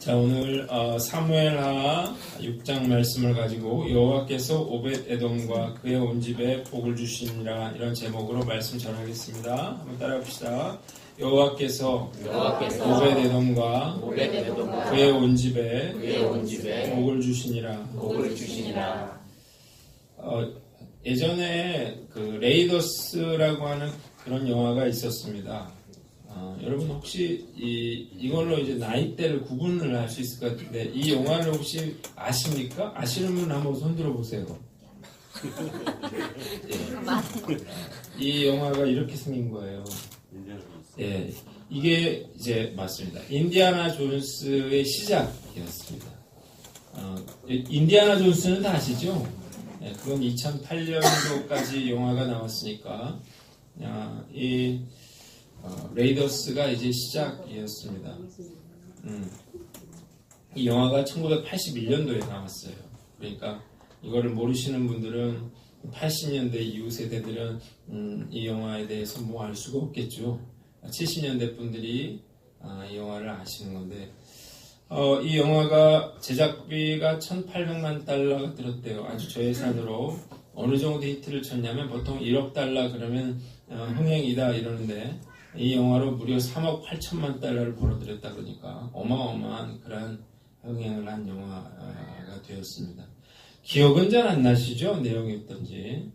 자, 오늘 사무엘하 6장 말씀을 가지고 여호와께서 오벳 에돔과 그의 온 집에 복을 주시니라, 이런 제목으로 말씀 전하겠습니다. 한번 따라합시다. 여호와께서 오벳 에돔과 그의 온 집에 복을 주시니라. 예전에 그 레이더스라고 하는 그런 영화가 있었습니다. 여러분 혹시 이걸로 이제 나이대를 구분을 할 수 있을 것 같은데, 이 영화를 혹시 아십니까? 아시는 분 한번 손들어 보세요. 이 영화가 이렇게 생긴 거예요. 예, 이게 이제 맞습니다. 인디아나 존스의 시작이었습니다. 인디아나 존스는 다 아시죠? 예, 그건 2008년도까지 영화가 나왔으니까 레이더스가 이제 시작이었습니다. 이 영화가 1981년도에 나왔어요. 그러니까 이거를 모르시는 분들은 80년대 이후 세대들은 이 영화에 대해서 뭐 알 수가 없겠죠. 70년대 분들이 이 영화를 아시는 건데, 이 영화가 제작비가 1,800만 달러가 들었대요. 아주 저예산으로. 어느 정도 히트를 쳤냐면 보통 1억 달러 그러면 흥행이다 이러는데, 이 영화로 무려 3억 8천만 달러를 벌어들였다 그러니까 어마어마한 그런 흥행을 한 영화가 되었습니다. 기억은 잘 안 나시죠? 내용이 어떤지.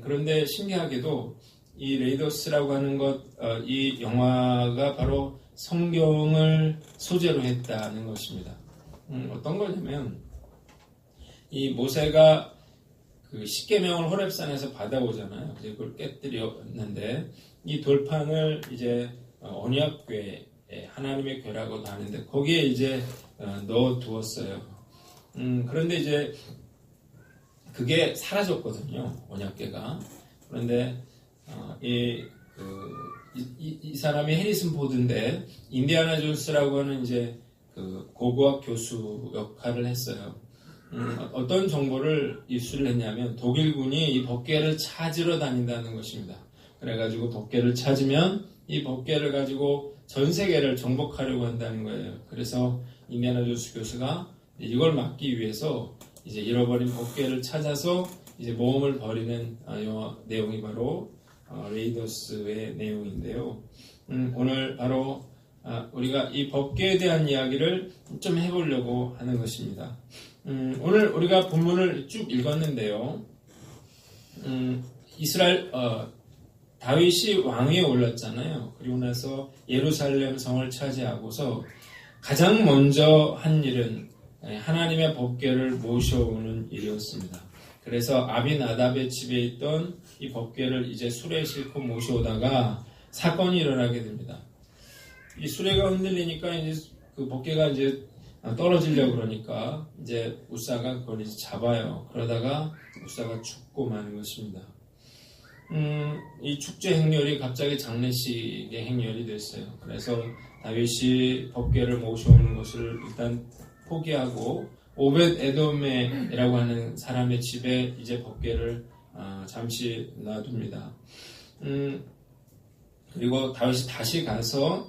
그런데 신기하게도 이 레이더스라고 하는 이 영화가 바로 성경을 소재로 했다는 것입니다. 어떤 거냐면, 이 모세가 그 십계명을 호렙산에서 받아오잖아요. 그래서 그걸 깨뜨렸는데, 이 돌판을 이제 언약궤, 하나님의 궤라고도 하는데 거기에 이제 넣어 두었어요. 그런데 이제 그게 사라졌거든요, 언약궤가. 그런데 이 사람이 해리슨 포드인데, 인디아나 존스라고 하는 이제 그 고고학 교수 역할을 했어요. 어떤 정보를 입수를 했냐면, 독일군이 이 법궤를 찾으러 다닌다는 것입니다. 그래가지고 법궤를 찾으면 이 법궤를 가지고 전 세계를 정복하려고 한다는 거예요. 그래서 인디아나 존스 교수가 이걸 막기 위해서 이제 잃어버린 법궤를 찾아서 이제 모험을 벌이는 내용이 바로 레이더스의 내용인데요. 오늘 바로 우리가 이 법궤에 대한 이야기를 좀 해보려고 하는 것입니다. 오늘 우리가 본문을 쭉 읽었는데요. 이스라엘 다윗이 왕위에 올랐잖아요. 그리고 나서 예루살렘 성을 차지하고서 가장 먼저 한 일은 하나님의 법궤를 모셔오는 일이었습니다. 그래서 아비나답의 집에 있던 이 법궤를 이제 수레에 싣고 모셔오다가 사건이 일어나게 됩니다. 이 수레가 흔들리니까 이제 그 법궤가 이제 떨어지려고 그러니까 이제 우사가 그걸 이제 잡아요. 그러다가 우사가 죽고 마는 것입니다. 이 축제 행렬이 갑자기 장례식의 행렬이 됐어요. 그래서 다윗이 법궤를 모셔오는 것을 일단 포기하고 오벳 에돔이라고 하는 사람의 집에 이제 법궤를 잠시 놔둡니다. 그리고 다윗이 다시 가서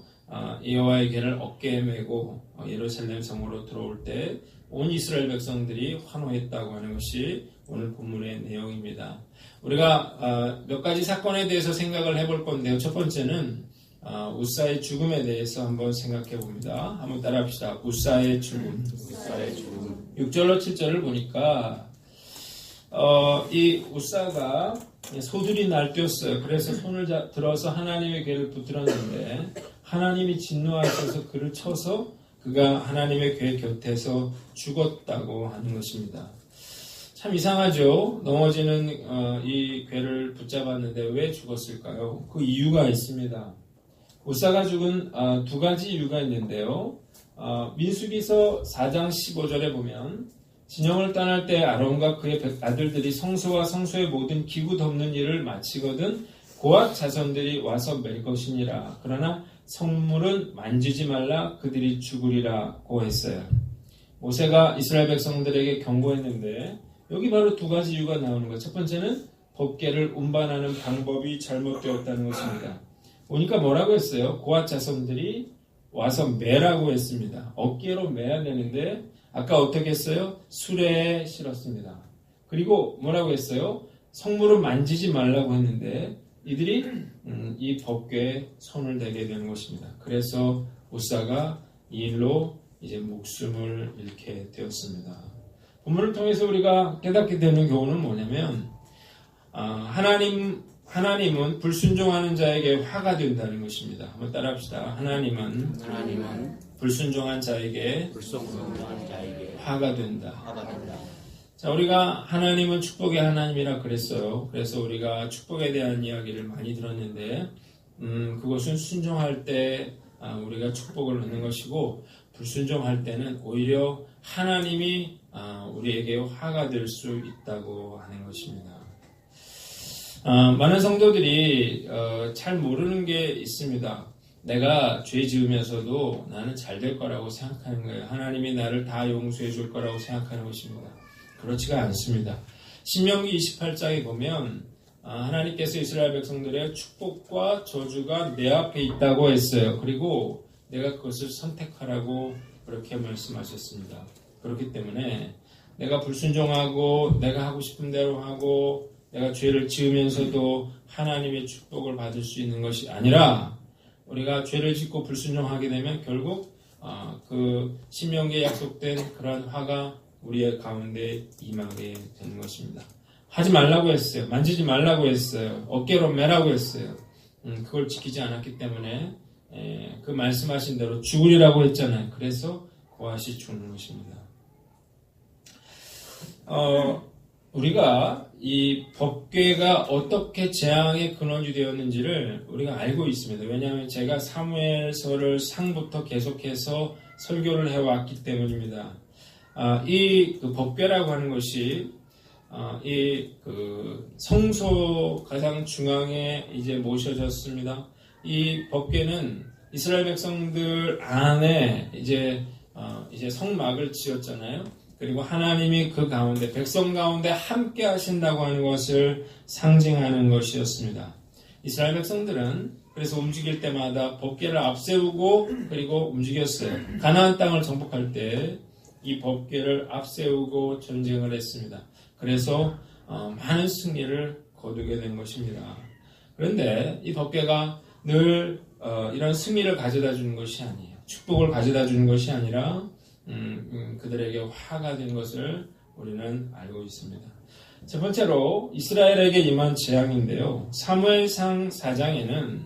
여호와의 궤를 어깨에 메고 예루살렘 성으로 들어올 때 온 이스라엘 백성들이 환호했다고 하는 것이 오늘 본문의 내용입니다. 우리가 몇 가지 사건에 대해서 생각을 해볼 건데요. 첫 번째는 우사의 죽음에 대해서 한번 생각해 봅니다. 한번 따라합시다. 우사의 죽음. 6절로 7절을 보니까 이 우사가 소들이 날뛰었어요. 그래서 손을 들어서 하나님의 궤를 붙들었는데 하나님이 진노하셔서 그를 쳐서 그가 하나님의 궤 곁에서 죽었다고 하는 것입니다. 참 이상하죠. 넘어지는 이 궤를 붙잡았는데 왜 죽었을까요? 그 이유가 있습니다. 우사가 죽은 두 가지 이유가 있는데요. 민수기서 4장 15절에 보면, 진영을 떠날 때 아론과 그의 아들들이 성소와 성소의 모든 기구 덮는 일을 마치거든 고앗 자손들이 와서 맬 것이니라. 그러나 성물은 만지지 말라, 그들이 죽으리라고 했어요. 모세가 이스라엘 백성들에게 경고했는데 여기 바로 두 가지 이유가 나오는 거예요. 첫 번째는 법궤를 운반하는 방법이 잘못되었다는 것입니다. 보니까 뭐라고 했어요? 고앗 자손들이 와서 매라고 했습니다. 어깨로 매야 되는데 아까 어떻게 했어요? 수레에 실었습니다. 그리고 뭐라고 했어요? 성물을 만지지 말라고 했는데 이들이 이 법궤에 손을 대게 되는 것입니다. 그래서 우사가 이 일로 이제 목숨을 잃게 되었습니다. 본문을 통해서 우리가 깨닫게 되는 교훈은 뭐냐면 하나님은 불순종하는 자에게 화가 된다는 것입니다. 한번 따라합시다. 하나님은 불순종한 자에게 화가 된다. 자, 우리가 하나님은 축복의 하나님이라 그랬어요. 그래서 우리가 축복에 대한 이야기를 많이 들었는데 그것은 순종할 때 우리가 축복을 얻는 것이고 불순종할 때는 오히려 하나님이 우리에게 화가 될 수 있다고 하는 것입니다. 많은 성도들이 잘 모르는 게 있습니다. 내가 죄 지으면서도 나는 잘 될 거라고 생각하는 거예요. 하나님이 나를 다 용서해 줄 거라고 생각하는 것입니다. 그렇지가 않습니다. 신명기 28장에 보면 하나님께서 이스라엘 백성들의 축복과 저주가 내 앞에 있다고 했어요. 그리고 내가 그것을 선택하라고 그렇게 말씀하셨습니다. 그렇기 때문에 내가 불순종하고 내가 하고 싶은 대로 하고 내가 죄를 지으면서도 하나님의 축복을 받을 수 있는 것이 아니라 우리가 죄를 짓고 불순종하게 되면 결국 그 신명기에 약속된 그러한 화가 우리의 가운데 임하게 되는 것입니다. 하지 말라고 했어요. 만지지 말라고 했어요. 어깨로 매라고 했어요. 그걸 지키지 않았기 때문에 그 말씀하신 대로 죽으리라고 했잖아요. 그래서 고아시 죽는 것입니다. 우리가 이 법궤가 어떻게 재앙의 근원이 되었는지를 우리가 알고 있습니다. 왜냐하면 제가 사무엘서를 상부터 계속해서 설교를 해왔기 때문입니다. 이 법궤라고 하는 것이 그 성소 가장 중앙에 이제 모셔졌습니다. 이 법궤는 이스라엘 백성들 안에 이제 성막을 지었잖아요. 그리고 하나님이 그 가운데 백성 가운데 함께 하신다고 하는 것을 상징하는 것이었습니다. 이스라엘 백성들은 그래서 움직일 때마다 법궤를 앞세우고 그리고 움직였어요. 가나안 땅을 정복할 때 이 법궤를 앞세우고 전쟁을 했습니다. 그래서 많은 승리를 거두게 된 것입니다. 그런데 이 법궤가 늘 이런 승리를 가져다 주는 것이 아니에요. 축복을 가져다 주는 것이 아니라 그들에게 화가 된 것을 우리는 알고 있습니다. 첫 번째로 이스라엘에게 임한 재앙인데요. 사무엘상 4장에는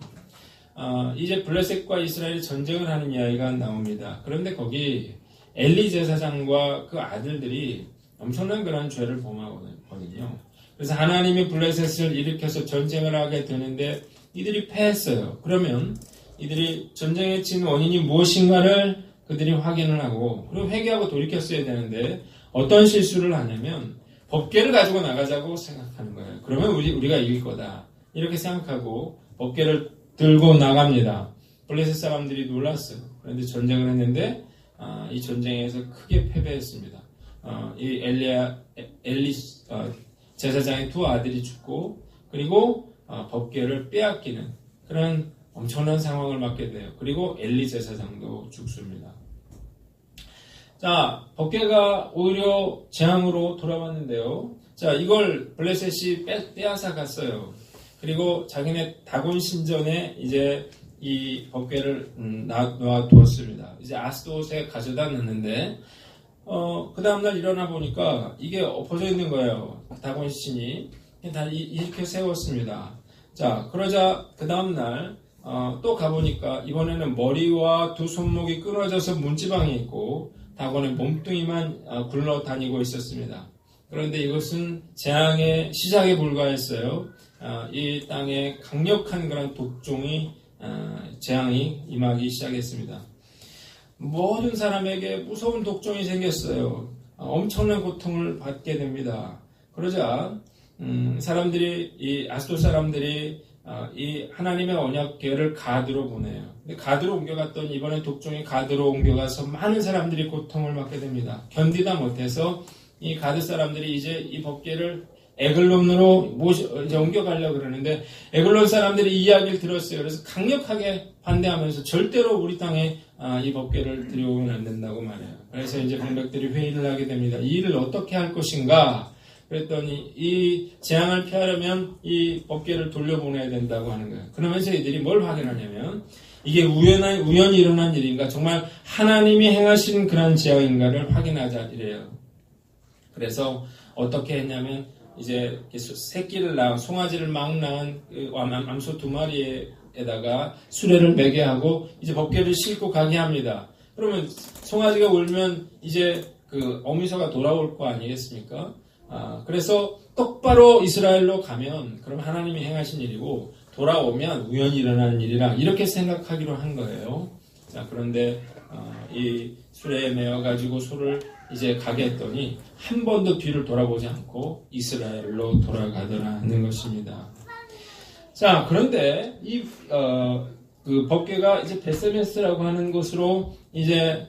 이제 블레셋과 이스라엘이 전쟁을 하는 이야기가 나옵니다. 그런데 거기 엘리 제사장과 그 아들들이 엄청난 그런 죄를 범하거든요. 그래서 하나님이 블레셋을 일으켜서 전쟁을 하게 되는데 이들이 패했어요. 그러면 이들이 전쟁에 진 원인이 무엇인가를 그들이 확인을 하고 그리고 회개하고 돌이켰어야 되는데 어떤 실수를 하냐면 법궤를 가지고 나가자고 생각하는 거예요. 그러면 우리가 이길 거다. 이렇게 생각하고 법궤를 들고 나갑니다. 블레셋 사람들이 놀랐어요. 그런데 전쟁을 했는데 이 전쟁에서 크게 패배했습니다. 이 엘리 제사장의 두 아들이 죽고 그리고 법궤를 빼앗기는 그런 엄청난 상황을 맞게 돼요. 그리고 엘리 제사장도 죽습니다. 자, 법궤가 오히려 재앙으로 돌아왔는데요. 자, 이걸 블레셋이 빼앗아 갔어요. 그리고 자기네 다곤 신전에 이제 이 법궤를 놔두었습니다. 이제 아스돗에 가져다 놨는데, 그 다음날 일어나 보니까 이게 엎어져 있는 거예요. 다곤 신이. 다 이렇게 세웠습니다. 자, 그러자 그 다음날 또 가보니까 이번에는 머리와 두 손목이 끊어져서 문지방이 있고 다곤의 몸뚱이만 굴러다니고 있었습니다. 그런데 이것은 재앙의 시작에 불과했어요. 이 땅에 강력한 그런 독종이 재앙이 임하기 시작했습니다. 모든 사람에게 무서운 독종이 생겼어요. 엄청난 고통을 받게 됩니다. 그러자 사람들이 이 아스돗 사람들이 이 하나님의 언약궤를 가드로 보내요. 근데 가드로 옮겨갔더니 이번에 독종이 가드로 옮겨가서 많은 사람들이 고통을 받게 됩니다. 견디다 못해서 이 가드 사람들이 이제 이 법궤를 에글론으로 이제 옮겨가려고 그러는데 에글론 사람들이 이 이야기를 들었어요. 그래서 강력하게 반대하면서 절대로 우리 땅에 이 법궤를 들여오면 안 된다고 말해요. 그래서 이제 방백들이 회의를 하게 됩니다. 이 일을 어떻게 할 것인가? 그랬더니 이 재앙을 피하려면 이 법궤를 돌려보내야 된다고 하는 거예요. 그러면서 이들이 뭘 확인하냐면 이게 우연히 일어난 일인가 정말 하나님이 행하신 그런 재앙인가를 확인하자 이래요. 그래서 어떻게 했냐면 이제 새끼를 낳은 송아지를 막 낳은 암소 2마리에다가 수레를 매게 하고 이제 법궤를 싣고 가게 합니다. 그러면 송아지가 울면 이제 그 어미소가 돌아올 거 아니겠습니까? 그래서 똑바로 이스라엘로 가면 그럼 하나님이 행하신 일이고 돌아오면 우연히 일어나는 일이라 이렇게 생각하기로 한 거예요. 자, 그런데 이 수레에 매어가지고 소를 이제 가게 했더니 한 번도 뒤를 돌아보지 않고 이스라엘로 돌아가더라는 것입니다. 자, 그런데 그 법궤가 이제 베세메스라고 하는 곳으로 이제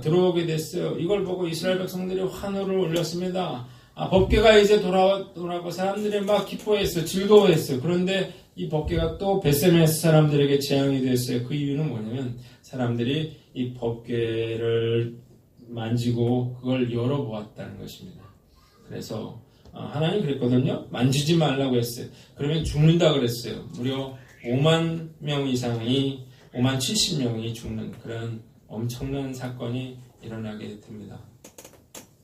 들어오게 됐어요. 이걸 보고 이스라엘 백성들이 환호를 올렸습니다. 법궤가 이제 돌아오고 사람들이 막 기뻐했어요. 즐거워했어요. 그런데 이 법궤가 또 베세메스 사람들에게 재앙이 됐어요. 그 이유는 뭐냐면 사람들이 이 법궤를 만지고 그걸 열어보았다는 것입니다. 그래서 하나님 그랬거든요. 만지지 말라고 했어요. 그러면 죽는다 그랬어요. 무려 5만 명 이상이 5만 70명이 죽는 그런 엄청난 사건이 일어나게 됩니다.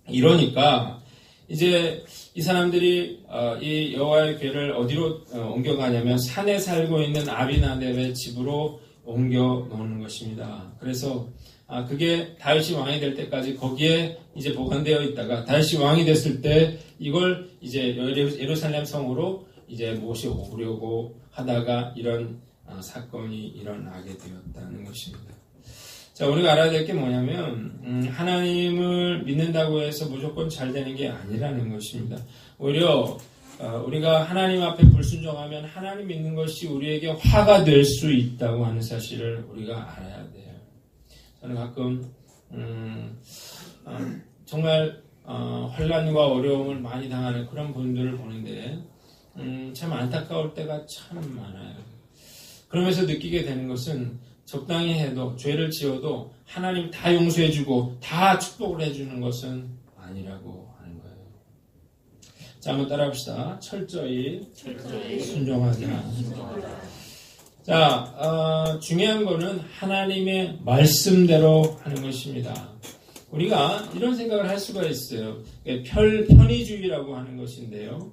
이러니까 이제 이 사람들이 이 여호와의 궤를 어디로 옮겨가냐면 산에 살고 있는 아비나답의 집으로 옮겨 놓는 것입니다. 그래서 그게 다윗이 왕이 될 때까지 거기에 이제 보관되어 있다가 다윗이 왕이 됐을 때 이걸 이제 예루살렘 성으로 이제 모셔오려고 하다가 이런 사건이 일어나게 되었다는 것입니다. 자, 우리가 알아야 될 게 뭐냐면 하나님을 믿는다고 해서 무조건 잘 되는 게 아니라는 것입니다. 오히려 우리가 하나님 앞에 불순종하면 하나님 믿는 것이 우리에게 화가 될 수 있다고 하는 사실을 우리가 알아야 돼요. 저는 가끔 정말 환난과 어려움을 많이 당하는 그런 분들을 보는데 참 안타까울 때가 참 많아요. 그러면서 느끼게 되는 것은 적당히 해도 죄를 지어도 하나님 다 용서해주고 다 축복을 해주는 것은 아니라고 하는 거예요. 자, 한번 따라합시다. 철저히 순종하자. 자, 중요한 거는 하나님의 말씀대로 하는 것입니다. 우리가 이런 생각을 할 수가 있어요. 편의주의라고 하는 것인데요.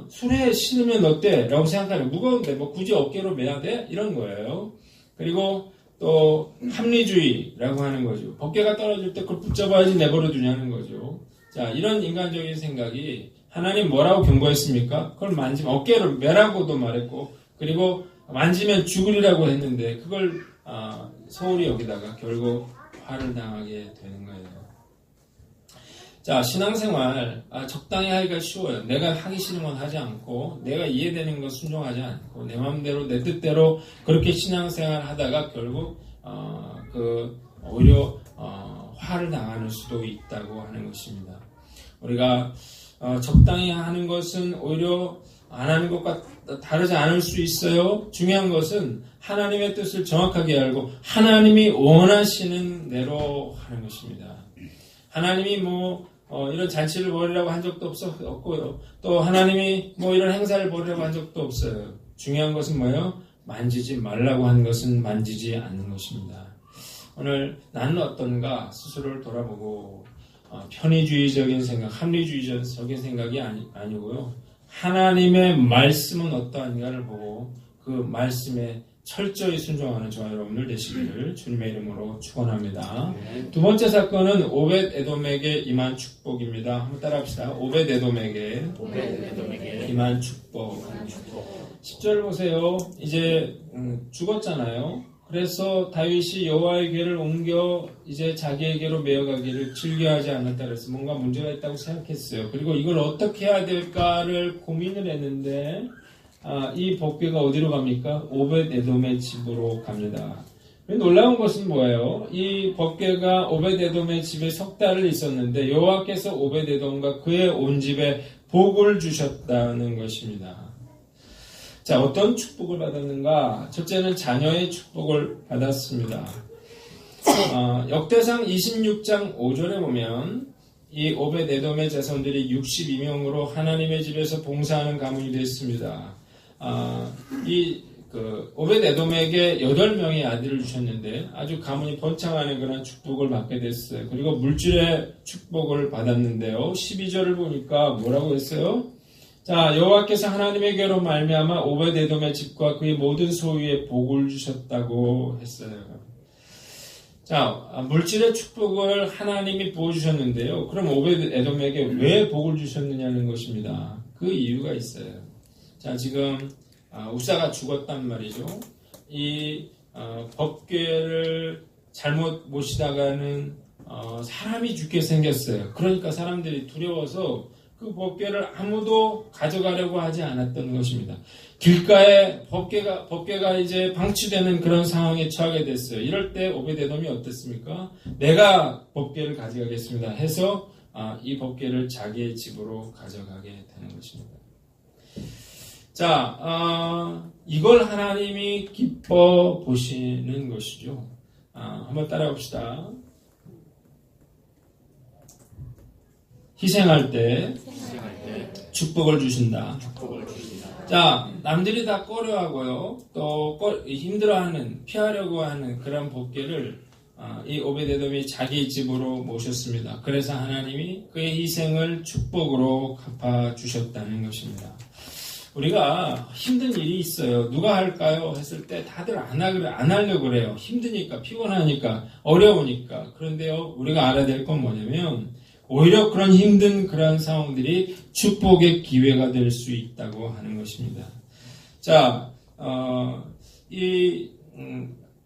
술에 신으면 어때? 라고 생각하는 무거운데 뭐 굳이 어깨로 매야 돼? 이런 거예요. 그리고 또 합리주의라고 하는 거죠. 법궤가 떨어질 때 그걸 붙잡아야지 내버려 두냐는 거죠. 자, 이런 인간적인 생각이 하나님 뭐라고 경고했습니까? 그걸 만지면 어깨를 매라고도 말했고 그리고 만지면 죽으리라고 했는데 그걸 소홀히 여기다가 결국 화를 당하게 되는 거예요. 자, 신앙생활 적당히 하기가 쉬워요. 내가 하기 싫은 건 하지 않고 내가 이해되는 건 순종하지 않고 내 마음대로 내 뜻대로 그렇게 신앙생활 하다가 결국 오히려 화를 당하는 수도 있다고 하는 것입니다. 우리가 적당히 하는 것은 오히려 안 하는 것과 다르지 않을 수 있어요. 중요한 것은 하나님의 뜻을 정확하게 알고 하나님이 원하시는 대로 하는 것입니다. 하나님이 이런 잔치를 벌이라고 한 적도 없고요. 또 하나님이 이런 행사를 벌이라고 한 적도 없어요. 중요한 것은 뭐예요? 만지지 말라고 한 것은 만지지 않는 것입니다. 오늘 나는 어떤가 스스로를 돌아보고 편의주의적인 생각, 합리주의적인 생각이 아니고요. 하나님의 말씀은 어떠한가를 보고 그 말씀에 철저히 순종하는 저와 여러분들 되시기를 주님의 이름으로 축원합니다. 두 번째 사건은 오벳 에돔에게 임한 축복입니다. 한번 따라합시다. 오벳 에돔에게 임한 축복. 10절 보세요. 이제 죽었잖아요. 그래서 다윗이 여호와의 궤를 옮겨 이제 자기에게로 메어가기를 즐겨하지 않았다 그래서 뭔가 문제가 있다고 생각했어요. 그리고 이걸 어떻게 해야 될까를 고민을 했는데 이 법궤가 어디로 갑니까? 오벳 에돔의 집으로 갑니다. 놀라운 것은 뭐예요? 이 법궤가 오벳 에돔의 집에 석 달을 있었는데 여호와께서 오벳 에돔과 그의 온 집에 복을 주셨다는 것입니다. 자, 어떤 축복을 받았는가? 첫째는 자녀의 축복을 받았습니다. 역대상 26장 5절에 보면 이 오벳에돔의 자손들이 62명으로 하나님의 집에서 봉사하는 가문이 됐습니다. 오벳에돔에게 8명의 아들을 주셨는데 아주 가문이 번창하는 그런 축복을 받게 됐어요. 그리고 물질의 축복을 받았는데요. 12절을 보니까 뭐라고 했어요? 자, 여호와께서 하나님에게로 말미암아 오벳에돔의 집과 그의 모든 소유에 복을 주셨다고 했어요. 자, 물질의 축복을 하나님이 부어주셨는데요. 그럼 오벳에돔에게 왜 복을 주셨느냐는 것입니다. 그 이유가 있어요. 자, 지금 우사가 죽었단 말이죠. 이 법궤를 잘못 모시다가는 사람이 죽게 생겼어요. 그러니까 사람들이 두려워서 그 법궤를 아무도 가져가려고 하지 않았던 것입니다. 길가에 법궤가 이제 방치되는 그런 상황에 처하게 됐어요. 이럴 때 오벳에돔이 어땠습니까? 내가 법궤를 가져가겠습니다 해서 이 법궤를 자기의 집으로 가져가게 되는 것입니다. 자, 이걸 하나님이 기뻐 보시는 것이죠. 한번 따라해 봅시다. 희생할 때 축복을 주신다. 자, 남들이 다 꺼려하고요, 또 힘들어하는, 피하려고 하는 그런 법궤를 이 오벳에돔이 자기 집으로 모셨습니다. 그래서 하나님이 그의 희생을 축복으로 갚아주셨다는 것입니다. 우리가 힘든 일이 있어요. 누가 할까요? 했을 때 다들 안 하려고 그래요. 힘드니까, 피곤하니까, 어려우니까. 그런데요, 우리가 알아야 될 건 뭐냐면 오히려 그런 힘든 그런 상황들이 축복의 기회가 될 수 있다고 하는 것입니다. 자,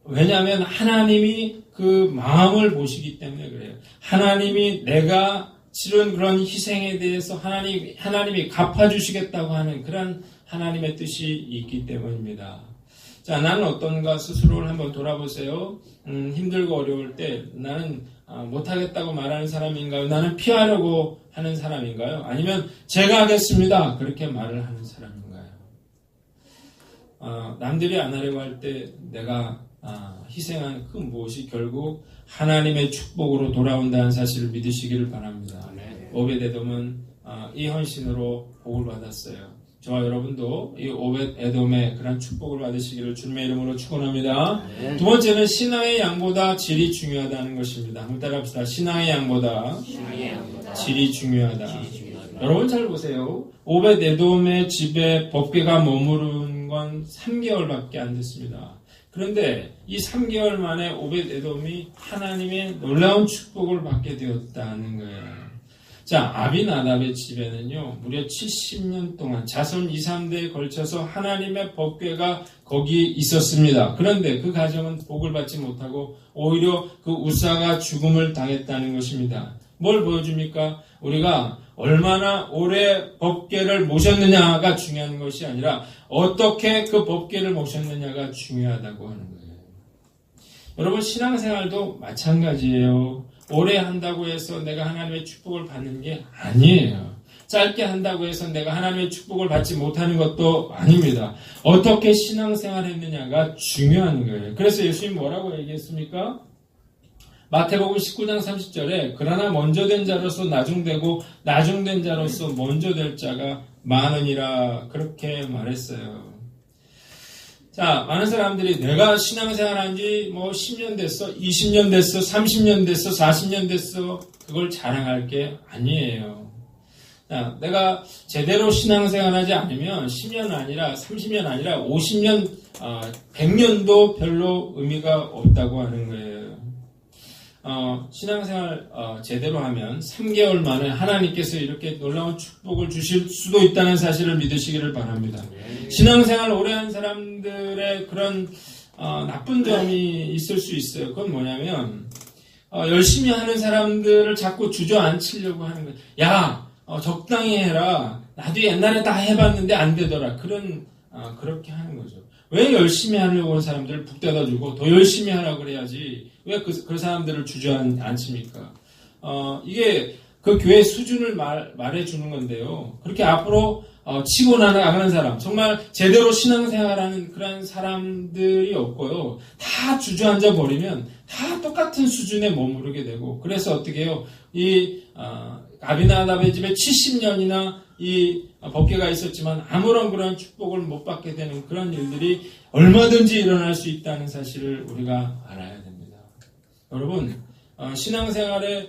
왜냐하면 하나님이 그 마음을 보시기 때문에 그래요. 하나님이 내가 치른 그런 희생에 대해서 하나님이 갚아주시겠다고 하는 그런 하나님의 뜻이 있기 때문입니다. 자, 나는 어떤가 스스로를 한번 돌아보세요. 힘들고 어려울 때 나는 못하겠다고 말하는 사람인가요? 나는 피하려고 하는 사람인가요? 아니면 제가 하겠습니다. 그렇게 말을 하는 사람인가요? 남들이 안 하려고 할 때 내가 희생한 그 무엇이 결국 하나님의 축복으로 돌아온다는 사실을 믿으시기를 바랍니다. 오벳에돔은 이 헌신으로 복을 받았어요. 저와 여러분도 이 오벳에돔의 그런 축복을 받으시기를 주님의 이름으로 축원합니다. 두 번째는 신앙의 양보다 질이 중요하다는 것입니다. 한번 따라합시다. 신앙의 양보다 질이 중요하다. 여러분 잘 보세요. 오벳에돔의 집에 법궤가 머무른 건 3개월밖에 안 됐습니다. 그런데 이 3개월 만에 오벳에돔이 하나님의 놀라운 축복을 받게 되었다는 거예요. 자, 아비나답의 집에는요, 무려 70년 동안 자손 2, 3대에 걸쳐서 하나님의 법궤가 거기 있었습니다. 그런데 그 가정은 복을 받지 못하고 오히려 그 우사가 죽음을 당했다는 것입니다. 뭘 보여줍니까? 우리가 얼마나 오래 법궤를 모셨느냐가 중요한 것이 아니라 어떻게 그 법궤를 모셨느냐가 중요하다고 하는 거예요. 여러분, 신앙생활도 마찬가지예요. 오래 한다고 해서 내가 하나님의 축복을 받는 게 아니에요. 짧게 한다고 해서 내가 하나님의 축복을 받지 못하는 것도 아닙니다. 어떻게 신앙생활 했느냐가 중요한 거예요. 그래서 예수님 뭐라고 얘기했습니까? 마태복음 19장 30절에 그러나 먼저 된 자로서 나중되고 나중된 자로서 먼저 될 자가 많으니라, 그렇게 말했어요. 자, 많은 사람들이 내가 신앙생활 한 지 10년 됐어, 20년 됐어, 30년 됐어, 40년 됐어, 그걸 자랑할 게 아니에요. 자, 내가 제대로 신앙생활 하지 않으면 10년 아니라 30년 아니라 50년, 100년도 별로 의미가 없다고 하는 거예요. 신앙생활 제대로 하면 3개월 만에 하나님께서 이렇게 놀라운 축복을 주실 수도 있다는 사실을 믿으시기를 바랍니다. 신앙생활 오래 한 사람들의 그런 나쁜 점이 있을 수 있어요. 그건 뭐냐면 열심히 하는 사람들을 자꾸 주저앉히려고 하는 거예요. 야, 적당히 해라. 나도 옛날에 다 해봤는데 안 되더라. 그렇게 하는 거죠. 왜 열심히 하려고 하는 사람들을 북돋아주고 더 열심히 하라고 그래야지 왜 그 사람들을 주저앉힙니까? 이게 그 교회 수준을 말해주는 건데요. 그렇게 앞으로 치고 나가는 사람, 정말 제대로 신앙생활하는 그런 사람들이 없고요. 다 주저앉아 버리면 다 똑같은 수준에 머무르게 되고, 그래서 어떻게 해요? 아비나답의 집에 70년이나 이 법궤가 있었지만 아무런 그런 축복을 못 받게 되는 그런 일들이 얼마든지 일어날 수 있다는 사실을 우리가 알아야 됩니다. 여러분, 신앙생활에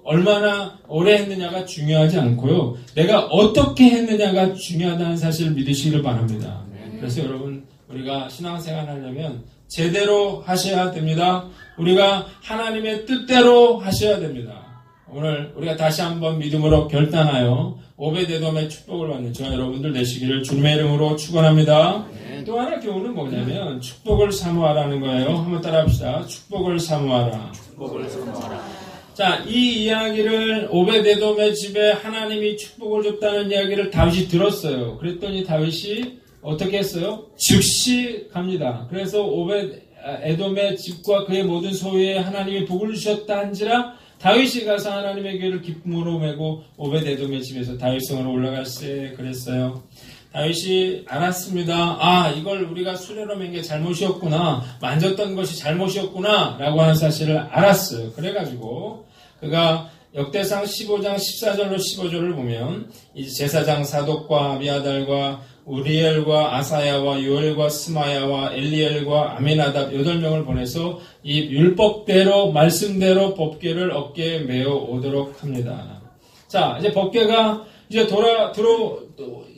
얼마나 오래 했느냐가 중요하지 않고요. 내가 어떻게 했느냐가 중요하다는 사실을 믿으시기를 바랍니다. 그래서 여러분, 우리가 신앙생활 하려면 제대로 하셔야 됩니다. 우리가 하나님의 뜻대로 하셔야 됩니다. 오늘 우리가 다시 한번 믿음으로 결단하여 오베데돔의 축복을 받는 저와 여러분들 되시기를 주님의 이름으로 축원합니다. 또 하나 교훈은 뭐냐면 축복을 사모하라는 거예요. 한번 따라합시다. 축복을 사모하라. 축복을 사모하라. 자, 이 이야기를 오베데돔의 집에 하나님이 축복을 줬다는 이야기를 다윗이 들었어요. 그랬더니 다윗이 어떻게 했어요? 즉시 갑니다. 그래서 오베데돔의 집과 그의 모든 소유에 하나님이 복을 주셨다 한지라 다윗이 가서 하나님의 교회를 기쁨으로 메고 오베데돔의 집에서 다윗성으로 올라갈세 그랬어요. 다윗이 알았습니다. 이걸 우리가 수레로 맨 게 잘못이었구나. 만졌던 것이 잘못이었구나. 라고 하는 사실을 알았어요. 그래가지고 그가 역대상 15장 14절로 15절을 보면 이제 제사장 사독과 아비아달과 우리엘과 아사야와 요엘과 스마야와 엘리엘과 아미나답 8명을 보내서 이 율법대로 말씀대로 법궤를 어깨에 메어 오도록 합니다. 자, 이제 법궤가 이제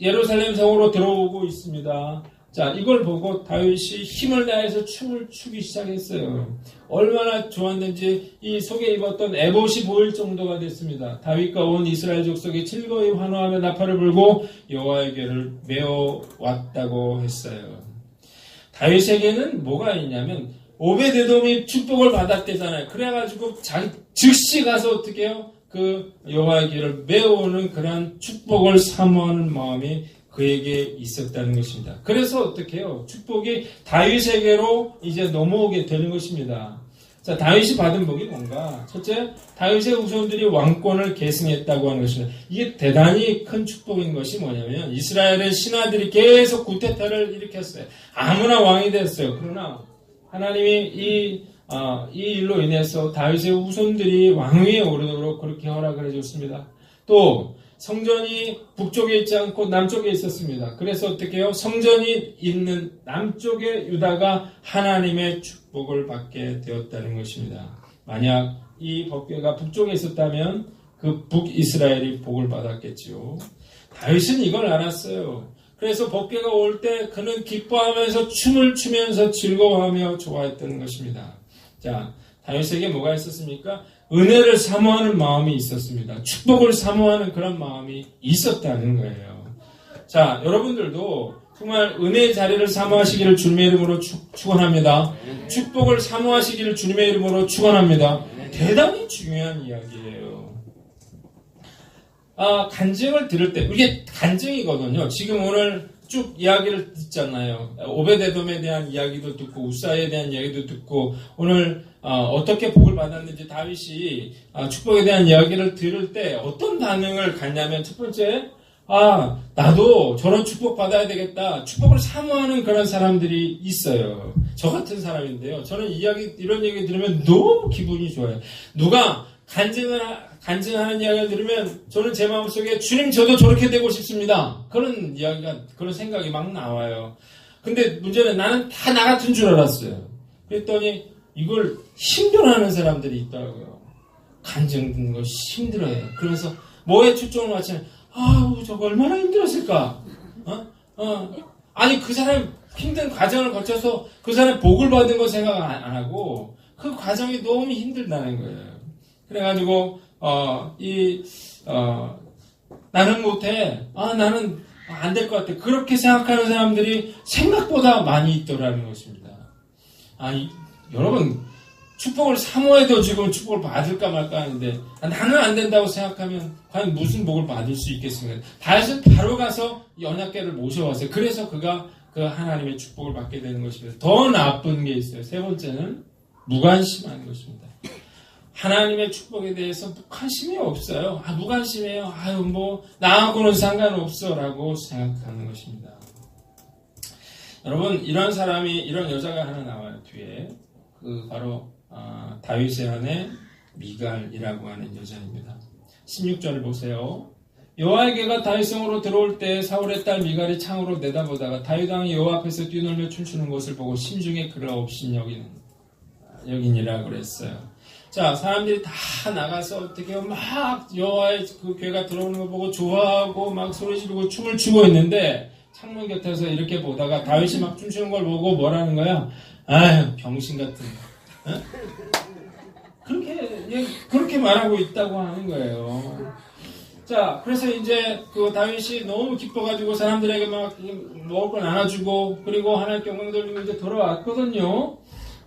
예루살렘 성으로 들어오고 있습니다. 자, 이걸 보고 다윗이 힘을 다해서 춤을 추기 시작했어요. 얼마나 좋았는지 이 속에 입었던 에봇이 보일 정도가 됐습니다. 다윗과 온 이스라엘 족속이 즐거이 환호하며 나팔을 불고 여호와의 궤를 메어 왔다고 했어요. 다윗에게는 뭐가 있냐면 오베데돔이 축복을 받았대잖아요. 그래가지고 즉시 가서 어떻게 해요? 그 여호와의 궤를 메어오는 그런 축복을 사모하는 마음이 그에게 있었다는 것입니다. 그래서 어떻게 해요? 축복이 다윗에게로 이제 넘어오게 되는 것입니다. 자, 다윗이 받은 복이 뭔가? 첫째, 다윗의 후손들이 왕권을 계승했다고 하는 것입니다. 이게 대단히 큰 축복인 것이 뭐냐면 이스라엘의 신하들이 계속 구테타를 일으켰어요. 아무나 왕이 됐어요. 그러나 하나님이 이 일로 인해서 다윗의 후손들이 왕위에 오르도록 그렇게 허락을 해줬습니다. 또 성전이 북쪽에 있지 않고 남쪽에 있었습니다. 그래서 어떻게 해요? 성전이 있는 남쪽의 유다가 하나님의 축복을 받게 되었다는 것입니다. 만약 이 법궤가 북쪽에 있었다면 그 북이스라엘이 복을 받았겠지요. 다윗은 이걸 알았어요. 그래서 법궤가 올 때 그는 기뻐하면서 춤을 추면서 즐거워하며 좋아했던 것입니다. 자, 다윗에게 뭐가 있었습니까? 은혜를 사모하는 마음이 있었습니다. 축복을 사모하는 그런 마음이 있었다는 거예요. 자, 여러분들도 정말 은혜의 자리를 사모하시기를 주님의 이름으로 축원합니다. 축복을 사모하시기를 주님의 이름으로 축원합니다. 대단히 중요한 이야기예요. 간증을 들을 때, 이게 간증이거든요. 지금 오늘 쭉 이야기를 듣잖아요. 오베데돔에 대한 이야기도 듣고 우사에 대한 이야기도 듣고 오늘 어떻게 복을 받았는지 다윗이 축복에 대한 이야기를 들을 때 어떤 반응을 갖냐면 첫 번째, 나도 저런 축복 받아야 되겠다. 축복을 사모하는 그런 사람들이 있어요. 저 같은 사람인데요. 저는 이런 얘기 들으면 너무 기분이 좋아요. 누가 간증하는 이야기를 들으면 저는 제 마음속에 주님 저도 저렇게 되고 싶습니다. 그런 생각이 막 나와요. 근데 문제는 나는 다 나 같은 줄 알았어요. 그랬더니 이걸 힘들어하는 사람들이 있더라고요. 간증 듣는 거 힘들어요. 그러면서 뭐에 초점을 맞추면 저거 얼마나 힘들었을까? 아니 그 사람 힘든 과정을 거쳐서 그 사람 복을 받은 거 생각 안 하고 그 과정이 너무 힘들다는 거예요. 그래가지고 나는 못해. 나는 안 될 것 같아. 그렇게 생각하는 사람들이 생각보다 많이 있더라는 것입니다. 여러분 축복을 사모해도 지금 축복을 받을까 말까 하는데 나는 안 된다고 생각하면 과연 무슨 복을 받을 수 있겠습니까? 다윗은 바로 가서 언약궤를 모셔왔어요. 그래서 그가 그 하나님의 축복을 받게 되는 것입니다. 더 나쁜 게 있어요. 세 번째는 무관심한 것입니다. 하나님의 축복에 대해서 관심이 없어요. 무관심해요. 나하고는 상관없어 라고 생각하는 것입니다. 여러분, 이런 여자가 하나 나와요, 뒤에. 바로, 다윗의 아내 미갈이라고 하는 여자입니다. 16절을 보세요. 여호와의 개가 다윗 성으로 들어올 때 사울의 딸 미갈이 창으로 내다보다가 다윗 왕이 여호와 앞에서 뛰놀며 춤추는 것을 보고 심중에 그를 없인 여기니라 그랬어요. 자, 사람들이 다 나가서 어떻게 막 여호와의 그 괴가 들어오는 거 보고 좋아하고 막 소리 지르고 춤을 추고 있는데 창문 곁에서 이렇게 보다가 다윗이 막 춤추는 걸 보고 뭐라는 거야? 아유, 병신 같은 거. 어? 그렇게 말하고 있다고 하는 거예요. 자, 그래서 이제 그 다윗이 너무 기뻐가지고 사람들에게 막 먹을 걸 나눠주고 그리고 하나님께 영광 돌리고 이제 돌아왔거든요.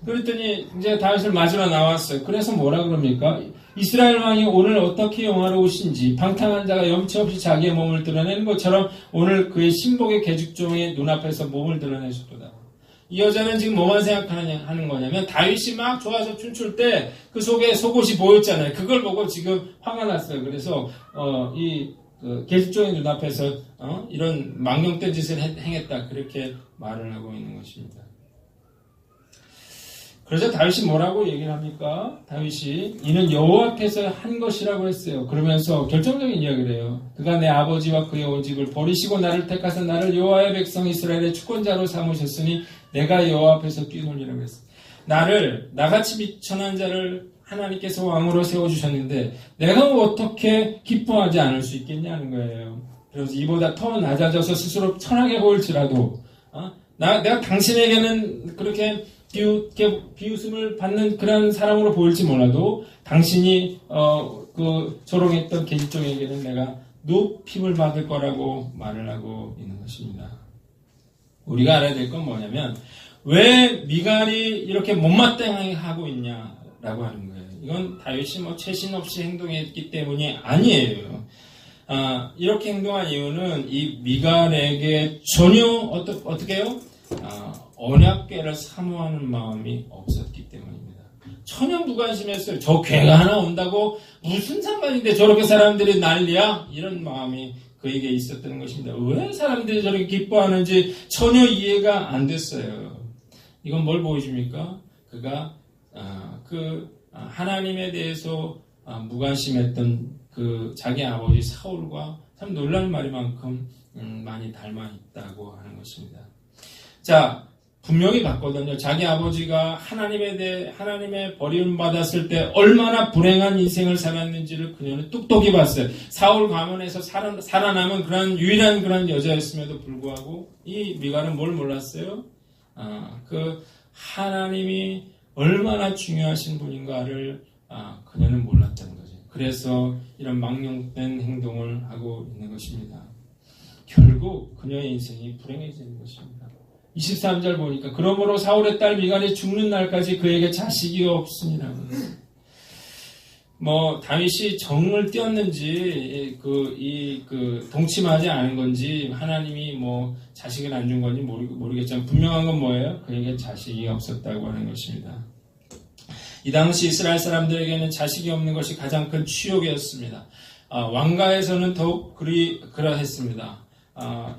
그랬더니 이제 다윗을 맞으러 나왔어요. 그래서 뭐라 그럽니까? 이스라엘 왕이 오늘 어떻게 영화로우신지 방탕한 자가 염치 없이 자기의 몸을 드러내는 것처럼 오늘 그의 신복의 계집종의 눈앞에서 몸을 드러내셨도다. 이 여자는 지금 뭐만 생각하는 거냐면 다윗이 막 좋아서 춤출 때 그 속에 속옷이 보였잖아요. 그걸 보고 지금 화가 났어요. 그래서 계집종의 눈앞에서 이런 망령된 짓을 행했다. 그렇게 말을 하고 있는 것입니다. 그래서 다윗이 뭐라고 얘기를 합니까? 다윗이 이는 여호와 앞에서 한 것이라고 했어요. 그러면서 결정적인 이야기를 해요. 그가 내 아버지와 그의 오직을 버리시고 나를 택하사 나를 여호와의 백성 이스라엘의 주권자로 삼으셨으니 내가 여호와 앞에서 뛰놀리라고 했어요. 나같이 비천한 자를 하나님께서 왕으로 세워주셨는데 내가 어떻게 기뻐하지 않을 수 있겠냐는 거예요. 그래서 이보다 더 낮아져서 스스로 천하게 보일지라도 내가 당신에게는 그렇게 비웃음을 받는 그런 사람으로 보일지 몰라도 당신이 조롱했던 계집종에게는 내가 높임을 받을 거라고 말을 하고 있는 것입니다. 우리가 알아야 될 건 뭐냐면 왜 미갈이 이렇게 못마땅하게 하고 있냐라고 하는 거예요. 이건 다윗이 최신 없이 행동했기 때문이 아니에요. 이렇게 행동한 이유는 이 미갈에게 전혀 어떻게 해요? 언약궤를 사모하는 마음이 없었기 때문입니다. 전혀 무관심했어요. 저 궤가 하나 온다고 무슨 상관인데 저렇게 사람들이 난리야? 이런 마음이 그에게 있었던 것입니다. 왜 사람들이 저렇게 기뻐하는지 전혀 이해가 안 됐어요. 이건 뭘 보여줍니까? 그가 하나님에 대해서 무관심했던 그 자기 아버지 사울과 참 놀랄 말이만큼 많이 닮아 있다고 하는 것입니다. 자, 분명히 봤거든요. 자기 아버지가 하나님의 버림을 받았을 때 얼마나 불행한 인생을 살았는지를 그녀는 똑똑히 봤어요. 사울 가문에서 살아남은 그런 유일한 그런 여자였음에도 불구하고 이 미갈은 뭘 몰랐어요? 하나님이 얼마나 중요하신 분인가를 그녀는 몰랐다는 거죠. 그래서 이런 망령된 행동을 하고 있는 것입니다. 결국 그녀의 인생이 불행해지는 것입니다. 23절 보니까 그러므로 사울의 딸 미갈이 죽는 날까지 그에게 자식이 없습니다. 다윗이 정을 띄었는지 동침하지 않은 건지 하나님이 자식을 안 준 건지 모르겠지만 분명한 건 뭐예요? 그에게 자식이 없었다고 하는 것입니다. 이 당시 이스라엘 사람들에게는 자식이 없는 것이 가장 큰 치욕이었습니다. 왕가에서는 더욱 그러했습니다.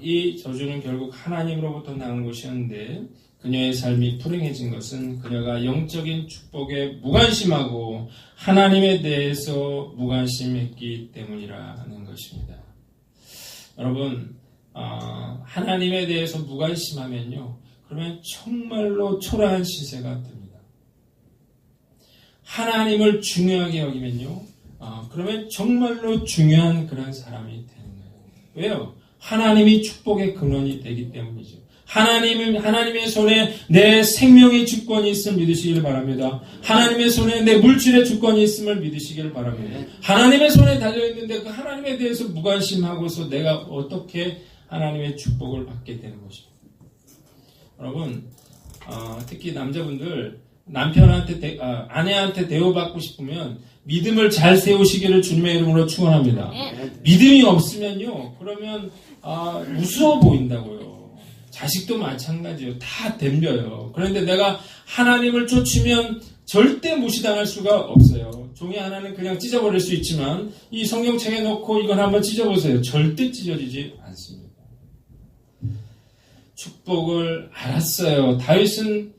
이 저주는 결국 하나님으로부터 나온 것이었는데 그녀의 삶이 불행해진 것은 그녀가 영적인 축복에 무관심하고 하나님에 대해서 무관심했기 때문이라는 것입니다. 여러분, 하나님에 대해서 무관심하면요, 그러면 정말로 초라한 시세가 됩니다. 하나님을 중요하게 여기면요, 그러면 정말로 중요한 그런 사람이 되는 거예요. 왜요? 하나님이 축복의 근원이 되기 때문이죠. 하나님의 손에 내 생명의 주권이 있음을 믿으시기를 바랍니다. 하나님의 손에 내 물질의 주권이 있음을 믿으시기를 바랍니다. 하나님의 손에 달려있는데 그 하나님에 대해서 무관심하고서 내가 어떻게 하나님의 축복을 받게 되는 것입니다. 여러분, 특히 남자분들 아내한테 대우받고 싶으면 믿음을 잘 세우시기를 주님의 이름으로 축원합니다. 믿음이 없으면요, 그러면 우스워 보인다고요. 자식도 마찬가지예요. 다 덤벼요. 그런데 내가 하나님을 쫓으면 절대 무시당할 수가 없어요. 종이 하나는 그냥 찢어버릴 수 있지만 이 성경책에 놓고 이걸 한번 찢어보세요. 절대 찢어지지 않습니다. 축복을 알았어요. 다윗은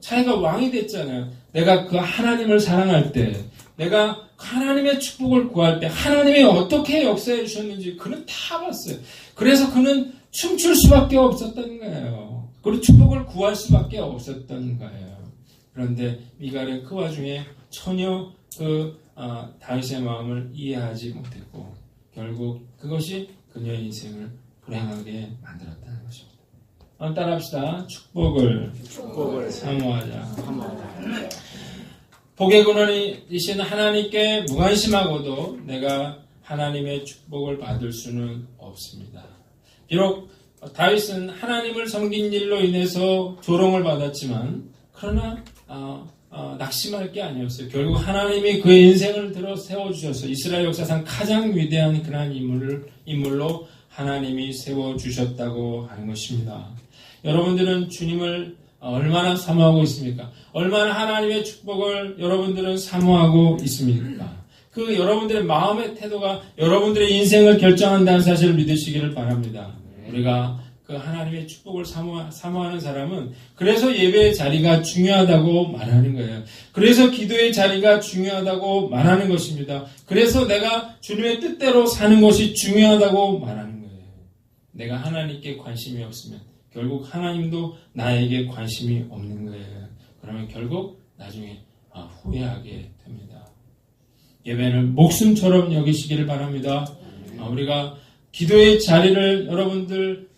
자기가 왕이 됐잖아요. 내가 그 하나님을 사랑할 때, 내가 하나님의 축복을 구할 때 하나님이 어떻게 역사해 주셨는지 그는 다 봤어요. 그래서 그는 춤출 수밖에 없었던 거예요. 그리고 축복을 구할 수밖에 없었던 거예요. 그런데 미갈은 그 와중에 전혀 다윗의 마음을 이해하지 못했고 결국 그것이 그녀의 인생을 불행하게 만들었다는 것입니다. 따라합시다. 축복을 사모하자. 복의 근원이신 하나님께 무관심하고도 내가 하나님의 축복을 받을 수는 없습니다. 비록 다윗은 하나님을 섬긴 일로 인해서 조롱을 받았지만 그러나 낙심할 게 아니었어요. 결국 하나님이 그의 인생을 들어 세워주셔서 이스라엘 역사상 가장 위대한 그러한 인물로 하나님이 세워주셨다고 하는 것입니다. 여러분들은 주님을 얼마나 사모하고 있습니까? 얼마나 하나님의 축복을 여러분들은 사모하고 있습니까? 그 여러분들의 마음의 태도가 여러분들의 인생을 결정한다는 사실을 믿으시기를 바랍니다. 우리가 그 하나님의 축복을 사모하는 사람은 그래서 예배의 자리가 중요하다고 말하는 거예요. 그래서 기도의 자리가 중요하다고 말하는 것입니다. 그래서 내가 주님의 뜻대로 사는 것이 중요하다고 말하는 거예요. 내가 하나님께 관심이 없으면 결국 하나님도 나에게 관심이 없는 거예요. 그러면 결국 나중에 후회하게 됩니다. 예배는 목숨처럼 여기시기를 바랍니다. 우리가 기도의 자리를 여러분들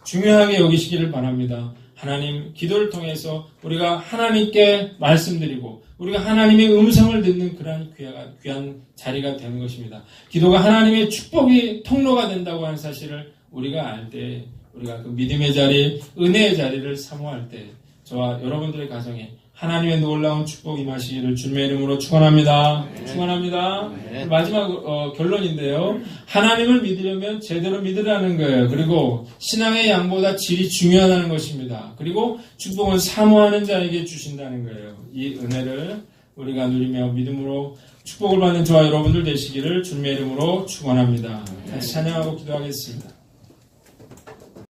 중요하게 여기시기를 바랍니다. 하나님 기도를 통해서 우리가 하나님께 말씀드리고 우리가 하나님의 음성을 듣는 그런 귀한 자리가 되는 것입니다. 기도가 하나님의 축복이 통로가 된다고 하는 사실을 우리가 알 때 우리가 그 믿음의 자리, 은혜의 자리를 사모할 때 저와 여러분들의 가정에 하나님의 놀라운 축복 임하시기를 주님의 이름으로 축원합니다. 축원합니다. 마지막 결론인데요. 하나님을 믿으려면 제대로 믿으라는 거예요. 그리고 신앙의 양보다 질이 중요하다는 것입니다. 그리고 축복은 사모하는 자에게 주신다는 거예요. 이 은혜를 우리가 누리며 믿음으로 축복을 받는 저와 여러분들 되시기를 주님의 이름으로 축원합니다. 다시 찬양하고 기도하겠습니다.